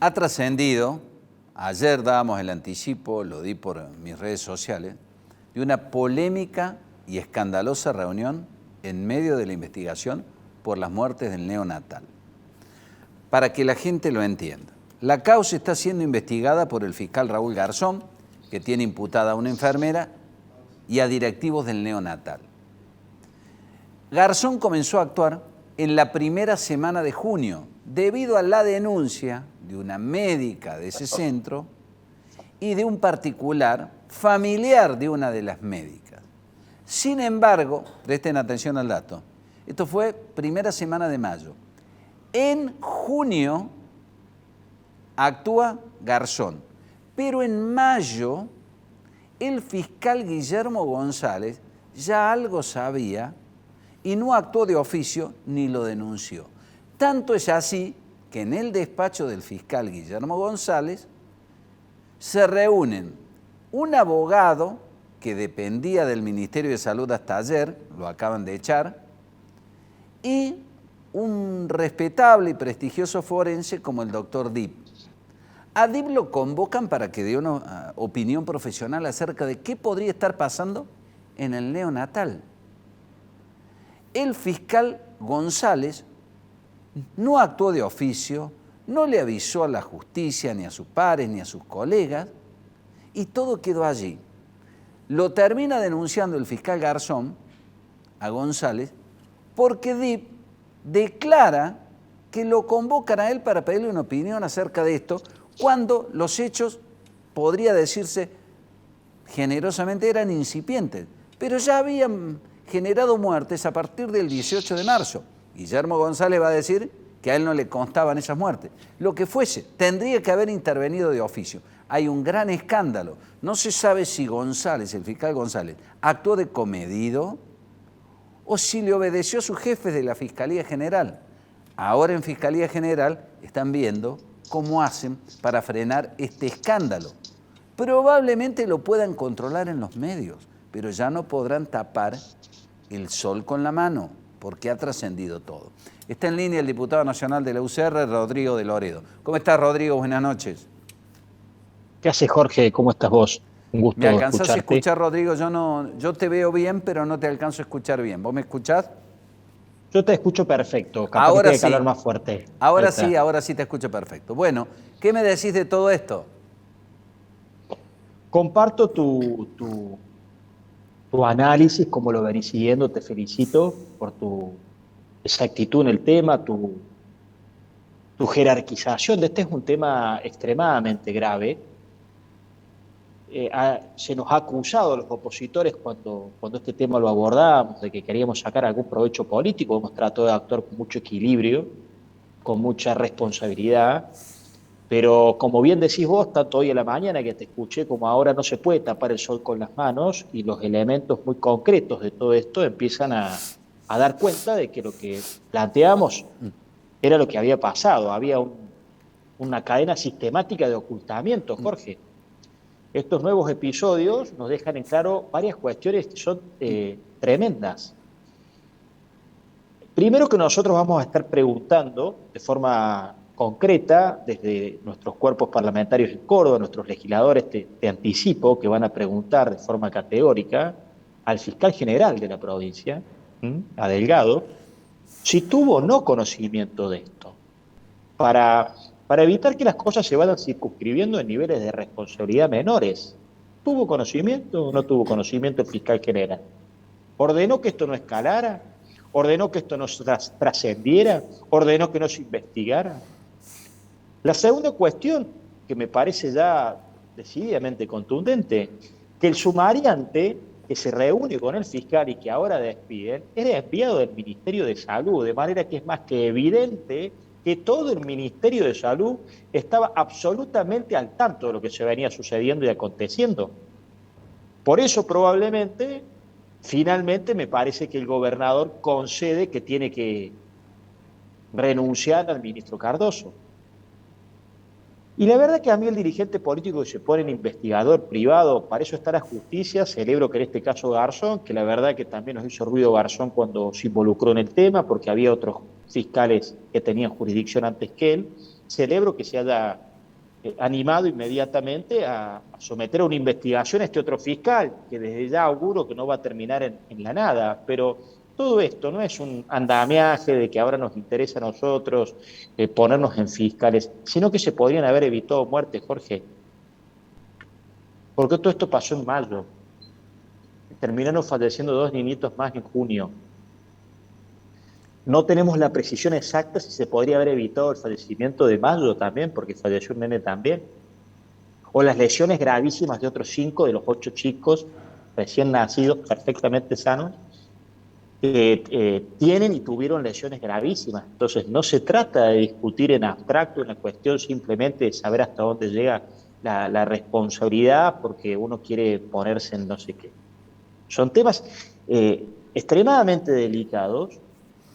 Ha trascendido, ayer dábamos el anticipo, lo di por mis redes sociales, de una polémica y escandalosa reunión en medio de la investigación por las muertes del neonatal. Para que la gente lo entienda, la causa está siendo investigada por el fiscal Raúl Garzón, que tiene imputada a una enfermera y a directivos del neonatal. Garzón comenzó a actuar en la primera semana de junio, debido a la denuncia de una médica de ese centro y de un particular familiar de una de las médicas. Sin embargo, presten atención al dato, esto fue primera semana de mayo. En junio actúa Garzón, pero en mayo el fiscal Guillermo González ya algo sabía y no actuó de oficio ni lo denunció. Tanto es así que en el despacho del fiscal Guillermo González se reúnen un abogado que dependía del Ministerio de Salud hasta ayer, lo acaban de echar, y un respetable y prestigioso forense como el doctor Dip. A Dip lo convocan para que dé una opinión profesional acerca de qué podría estar pasando en el neonatal. El fiscal González no actuó de oficio, no le avisó a la justicia, ni a sus pares, ni a sus colegas, y todo quedó allí. Lo termina denunciando el fiscal Garzón a González porque Dip declara que lo convocan a él para pedirle una opinión acerca de esto, cuando los hechos, podría decirse generosamente, eran incipientes, pero ya habían generado muertes a partir del 18 de marzo. Guillermo González va a decir que a él no le constaban esas muertes. Lo que fuese, tendría que haber intervenido de oficio. Hay un gran escándalo. No se sabe si González, el fiscal González, actuó de comedido o si le obedeció a sus jefes de la Fiscalía General. Ahora en Fiscalía General están viendo cómo hacen para frenar este escándalo. Probablemente lo puedan controlar en los medios, pero ya no podrán tapar el sol con la mano, porque ha trascendido todo. Está en línea el diputado nacional de la UCR, Rodrigo de Loredo. ¿Cómo estás, Rodrigo? Buenas noches. ¿Qué haces, Jorge? ¿Cómo estás vos? Un ¿Me gusto alcanzás a escucharte. escuchar, Rodrigo? Yo te veo bien, pero no te alcanzo a escuchar bien. ¿Vos me escuchás? Yo te escucho perfecto, capaz que Ahora tenga que sí, hablar más fuerte. Ahí está. ahora sí te escucho perfecto. Bueno, ¿qué me decís de todo esto? Comparto tu análisis, como lo venís siguiendo, te felicito por tu exactitud en el tema, tu jerarquización de este es un tema extremadamente grave. Se nos ha acusado a los opositores cuando este tema lo abordábamos, de que queríamos sacar algún provecho político. Hemos tratado de actuar con mucho equilibrio, con mucha responsabilidad. Pero como bien decís vos, tanto hoy en la mañana que te escuché como ahora, no se puede tapar el sol con las manos y los elementos muy concretos de todo esto empiezan a dar cuenta de que lo que planteamos era lo que había pasado. Había una cadena sistemática de ocultamiento, Jorge. Estos nuevos episodios nos dejan en claro varias cuestiones que son tremendas. Primero, que nosotros vamos a estar preguntando de forma concreta desde nuestros cuerpos parlamentarios en Córdoba, nuestros legisladores, te anticipo que van a preguntar de forma categórica al fiscal general de la provincia, a Delgado, si tuvo o no conocimiento de esto, para, para evitar que las cosas se vayan circunscribiendo en niveles de responsabilidad menores. ¿Tuvo conocimiento o no tuvo conocimiento el fiscal general? ¿Ordenó que esto no escalara? ¿Ordenó que esto no trascendiera? ¿Ordenó que no se investigara? La segunda cuestión, que me parece ya decididamente contundente, que el sumariante que se reúne con el fiscal y que ahora despiden, era enviado del Ministerio de Salud, de manera que es más que evidente que todo el Ministerio de Salud estaba absolutamente al tanto de lo que se venía sucediendo y aconteciendo. Por eso probablemente, finalmente me parece que el gobernador concede que tiene que renunciar al ministro Cardoso. Y la verdad que a mí el dirigente político que se pone en investigador privado, para eso está la justicia. Celebro que en este caso Garzón, que la verdad que también nos hizo ruido Garzón cuando se involucró en el tema, porque había otros fiscales que tenían jurisdicción antes que él, celebro que se haya animado inmediatamente a someter a una investigación a este otro fiscal, que desde ya auguro que no va a terminar en la nada, pero todo esto no es un andamiaje de que ahora nos interesa a nosotros ponernos en fiscales, sino que se podrían haber evitado muertes, Jorge, porque todo esto pasó en mayo, terminaron falleciendo 2 niñitos más en junio. No tenemos la precisión exacta si se podría haber evitado el fallecimiento de mayo también, porque falleció un nene también, o las lesiones gravísimas de otros 5 de los 8 chicos recién nacidos, perfectamente sanos, que tienen y tuvieron lesiones gravísimas. Entonces, no se trata de discutir en abstracto una cuestión simplemente de saber hasta dónde llega la responsabilidad porque uno quiere ponerse en no sé qué. Son temas extremadamente delicados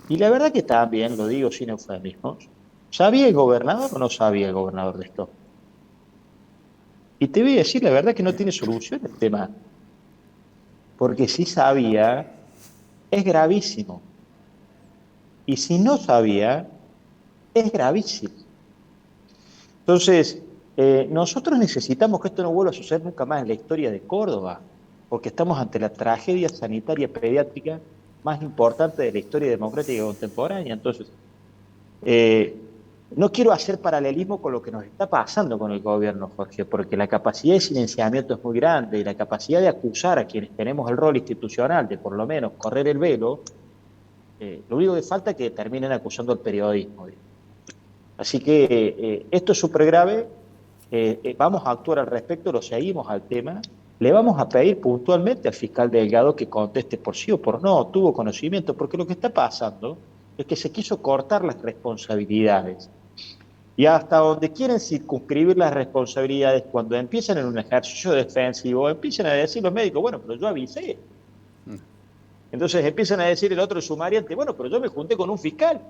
y la verdad que también, lo digo sin eufemismos, ¿sabía el gobernador o no sabía el gobernador de esto? Y te voy a decir la verdad que no tiene solución el tema, porque si sabía, es gravísimo. Y si no sabía, es gravísimo. Entonces, nosotros necesitamos que esto no vuelva a suceder nunca más en la historia de Córdoba, porque estamos ante la tragedia sanitaria pediátrica más importante de la historia democrática contemporánea. Entonces, no quiero hacer paralelismo con lo que nos está pasando con el gobierno, Jorge, porque la capacidad de silenciamiento es muy grande y la capacidad de acusar a quienes tenemos el rol institucional de por lo menos correr el velo, lo único que falta es que terminen acusando al periodismo. Así que esto es súper grave, vamos a actuar al respecto, lo seguimos al tema, le vamos a pedir puntualmente al fiscal Delgado que conteste por sí o por no, tuvo conocimiento, porque lo que está pasando es que se quiso cortar las responsabilidades. Y hasta donde quieren circunscribir las responsabilidades, cuando empiezan en un ejercicio defensivo, empiezan a decir los médicos, bueno, pero yo avisé. Entonces empiezan a decir el otro sumariante, bueno, pero yo me junté con un fiscal.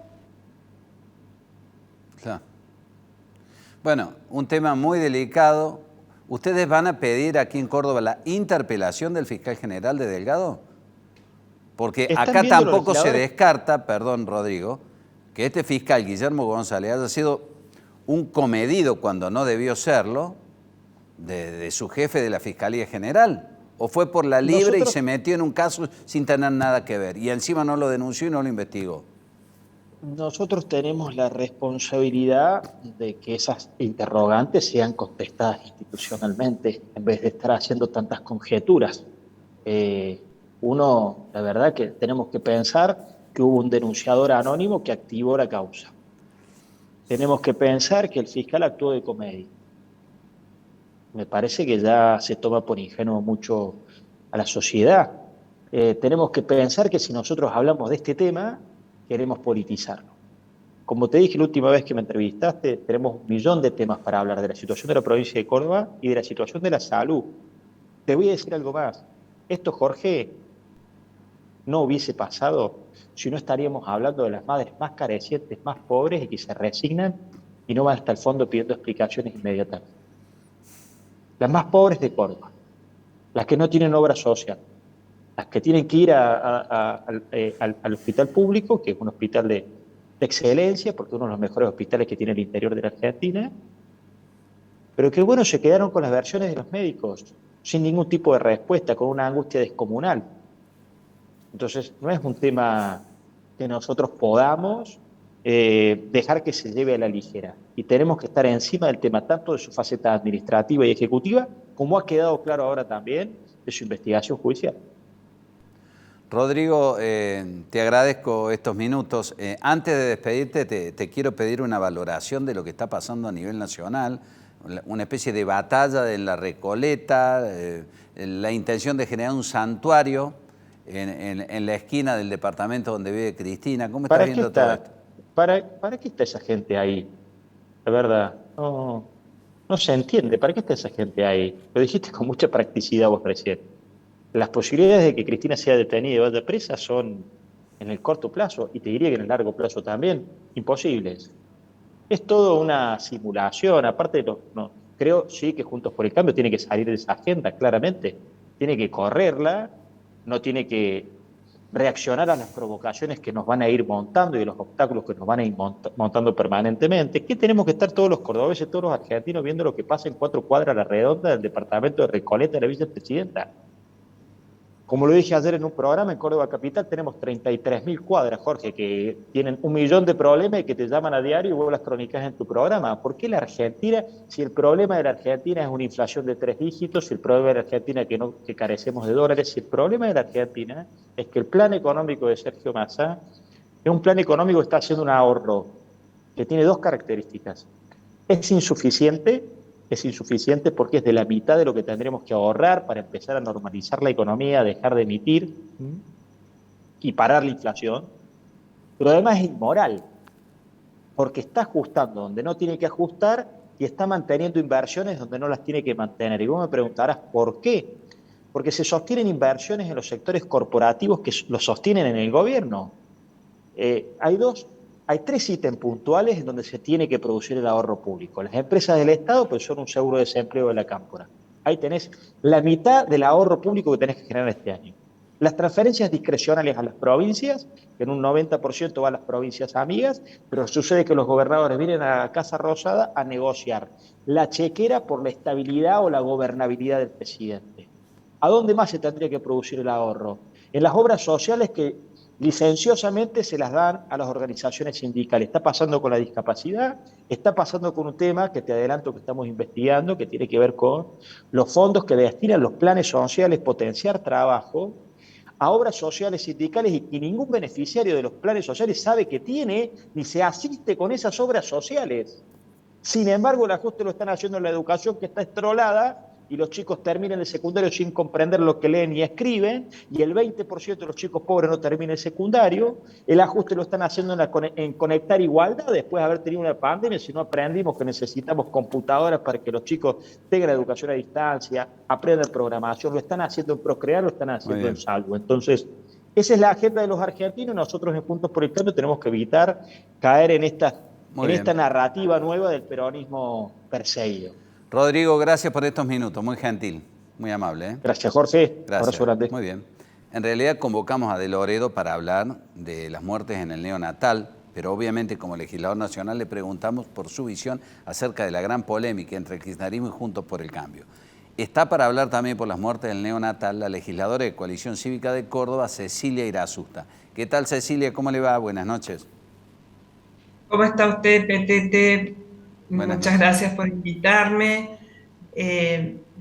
Claro. Bueno, un tema muy delicado. ¿Ustedes van a pedir aquí en Córdoba la interpelación del fiscal general de Delgado? Porque acá tampoco se descarta, perdón Rodrigo, que este fiscal Guillermo González haya sido un comedido cuando no debió serlo de su jefe de la Fiscalía General. ¿O fue por la libre y se metió en un caso sin tener nada que ver? Y encima no lo denunció y no lo investigó. Nosotros tenemos la responsabilidad de que esas interrogantes sean contestadas institucionalmente, en vez de estar haciendo tantas conjeturas. La verdad que tenemos que pensar que hubo un denunciador anónimo que activó la causa. Tenemos que pensar que el fiscal actuó de comedia. Me parece que ya se toma por ingenuo mucho a la sociedad. Tenemos que pensar que si nosotros hablamos de este tema, queremos politizarlo. Como te dije la última vez que me entrevistaste, tenemos 1.000.000 de temas para hablar de la situación de la provincia de Córdoba y de la situación de la salud. Te voy a decir algo más. Esto, Jorge, no hubiese pasado si no estaríamos hablando de las madres más carecientes, más pobres y que se resignan y no van hasta el fondo pidiendo explicaciones inmediatas. Las más pobres de Córdoba, las que no tienen obra social, las que tienen que ir al hospital público, que es un hospital de excelencia, porque es uno de los mejores hospitales que tiene el interior de la Argentina, pero que bueno, se quedaron con las versiones de los médicos, sin ningún tipo de respuesta, con una angustia descomunal. Entonces, no es un tema que nosotros podamos dejar que se lleve a la ligera. Y tenemos que estar encima del tema, tanto de su faceta administrativa y ejecutiva, como ha quedado claro ahora también de su investigación judicial. Rodrigo, te agradezco estos minutos. Antes de despedirte, te quiero pedir una valoración de lo que está pasando a nivel nacional, una especie de batalla en la Recoleta, la intención de generar un santuario en la esquina del departamento donde vive Cristina. ¿Cómo estás viendo todo esto? ¿Para qué está esa gente ahí? La verdad, no se entiende. ¿Para qué está esa gente ahí? Lo dijiste con mucha practicidad vos recién. Las posibilidades de que Cristina sea detenida y vaya presa son en el corto plazo, y te diría que en el largo plazo también, imposibles. Es todo una simulación, aparte creo sí que Juntos por el Cambio tiene que salir de esa agenda, claramente. Tiene que correrla, no tiene que reaccionar a las provocaciones que nos van a ir montando y los obstáculos que nos van a ir montando permanentemente, que tenemos que estar todos los cordobeses, todos los argentinos viendo lo que pasa en 4 cuadras a la redonda del departamento de Recoleta de la vicepresidenta. Como lo dije ayer en un programa, en Córdoba Capital tenemos 33.000 cuadras, Jorge, que tienen 1 millón de problemas y que te llaman a diario y vos las cronicas en tu programa. ¿Por qué la Argentina, si el problema de la Argentina es una inflación de 3 dígitos, si el problema de la Argentina es que carecemos de dólares, si el problema de la Argentina es que el plan económico de Sergio Massa es un plan económico que está haciendo un ahorro que tiene 2 características. Es insuficiente porque es de la mitad de lo que tendremos que ahorrar para empezar a normalizar la economía, dejar de emitir y parar la inflación. Pero además es inmoral, porque está ajustando donde no tiene que ajustar y está manteniendo inversiones donde no las tiene que mantener. Y vos me preguntarás, ¿por qué? Porque se sostienen inversiones en los sectores corporativos que los sostienen en el gobierno. Hay 3 ítems puntuales en donde se tiene que producir el ahorro público. Las empresas del Estado pues son un seguro de desempleo de la cámpora. Ahí tenés la mitad del ahorro público que tenés que generar este año. Las transferencias discrecionales a las provincias, que en un 90% van a las provincias amigas, pero sucede que los gobernadores vienen a la Casa Rosada a negociar la chequera por la estabilidad o la gobernabilidad del presidente. ¿A dónde más se tendría que producir el ahorro? En las obras sociales que licenciosamente se las dan a las organizaciones sindicales. Está pasando con la discapacidad, está pasando con un tema que te adelanto que estamos investigando, que tiene que ver con los fondos que destinan los planes sociales, potenciar trabajo, a obras sociales sindicales y que ningún beneficiario de los planes sociales sabe que tiene ni se asiste con esas obras sociales. Sin embargo, el ajuste lo están haciendo en la educación, que está estrolada, y los chicos terminan el secundario sin comprender lo que leen y escriben, y el 20% de los chicos pobres no termina el secundario. El ajuste lo están haciendo en conectar igualdad, después de haber tenido una pandemia, si no aprendimos que necesitamos computadoras para que los chicos tengan educación a distancia, aprendan programación, lo están haciendo en Procrear, lo están haciendo en Salvo. Entonces, esa es la agenda de los argentinos. Nosotros en Juntos por el Cambio tenemos que evitar caer en esta narrativa nueva del peronismo perseguido. Rodrigo, gracias por estos minutos, muy gentil, muy amable. ¿eh? Gracias, Jorge. Gracias. Abrazo grande. Muy bien. En realidad convocamos a De Loredo para hablar de las muertes en el neonatal, pero obviamente como legislador nacional le preguntamos por su visión acerca de la gran polémica entre el kirchnerismo y Juntos por el Cambio. Está para hablar también por las muertes del neonatal la legisladora de Coalición Cívica de Córdoba, Cecilia Irazusta. ¿Qué tal, Cecilia? ¿Cómo le va? Buenas noches. ¿Cómo está usted, Petete? Buenas Muchas noches. gracias por invitarme.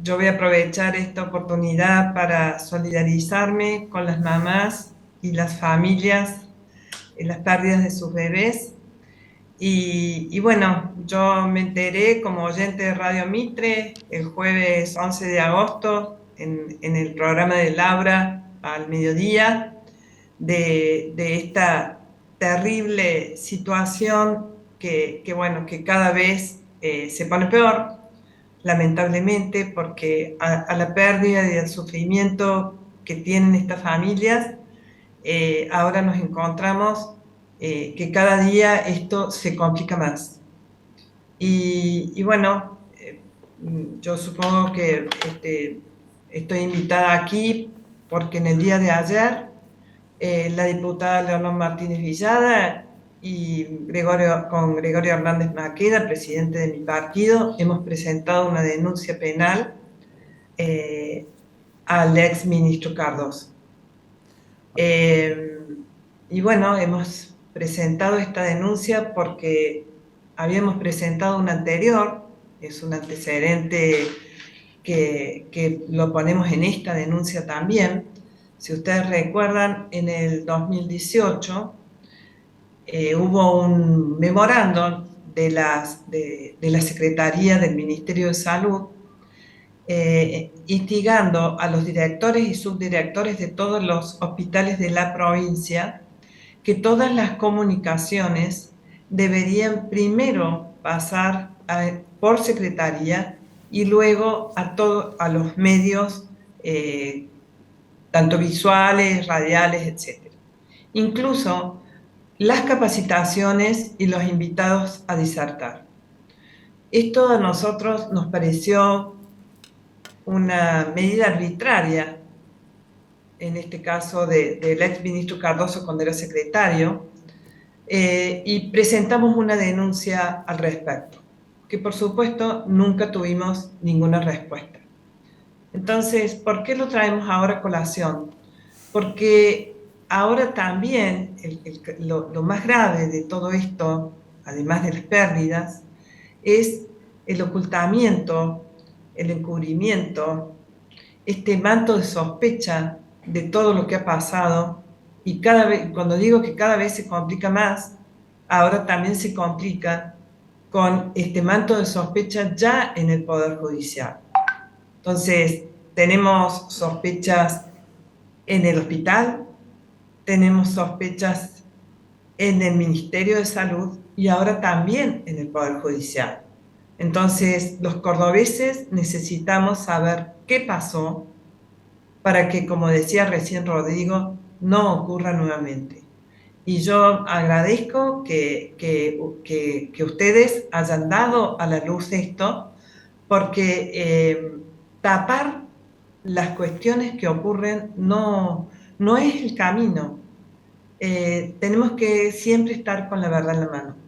Yo voy a aprovechar esta oportunidad para solidarizarme con las mamás y las familias en las pérdidas de sus bebés. Y bueno, yo me enteré como oyente de Radio Mitre el jueves 11 de agosto en el programa de Laura al mediodía de esta terrible situación bueno, que cada vez se pone peor, lamentablemente, porque a la pérdida y al sufrimiento que tienen estas familias, ahora nos encontramos que cada día esto se complica más. Y bueno, yo supongo que estoy invitada aquí porque en el día de ayer la diputada Leonor Martínez Villada y con Gregorio Hernández Maqueda, presidente de mi partido, hemos presentado una denuncia penal al ex ministro Cardoso. Y bueno, hemos presentado esta denuncia porque habíamos presentado una anterior, es un antecedente que lo ponemos en esta denuncia también. Si ustedes recuerdan, en el 2018 hubo un memorándum de la Secretaría del Ministerio de Salud instigando a los directores y subdirectores de todos los hospitales de la provincia que todas las comunicaciones deberían primero pasar por secretaría y luego a los medios, tanto visuales, radiales, etc. Incluso las capacitaciones y los invitados a disertar. Esto a nosotros nos pareció una medida arbitraria, en este caso del exministro Cardoso cuando era secretario, y presentamos una denuncia al respecto, que por supuesto nunca tuvimos ninguna respuesta. Entonces, ¿por qué lo traemos ahora a colación? Porque ahora también lo más grave de todo esto, además de las pérdidas, es el ocultamiento, el encubrimiento, este manto de sospecha de todo lo que ha pasado. Y cada vez, cuando digo que cada vez se complica más, ahora también se complica con este manto de sospecha ya en el Poder Judicial. Entonces, tenemos sospechas en el hospital, tenemos sospechas en el Ministerio de Salud y ahora también en el Poder Judicial. Entonces, los cordobeses necesitamos saber qué pasó para que, como decía recién Rodrigo, no ocurra nuevamente. Y yo agradezco que ustedes hayan dado a la luz esto, porque tapar las cuestiones que ocurren no es el camino. Tenemos que siempre estar con la verdad en la mano.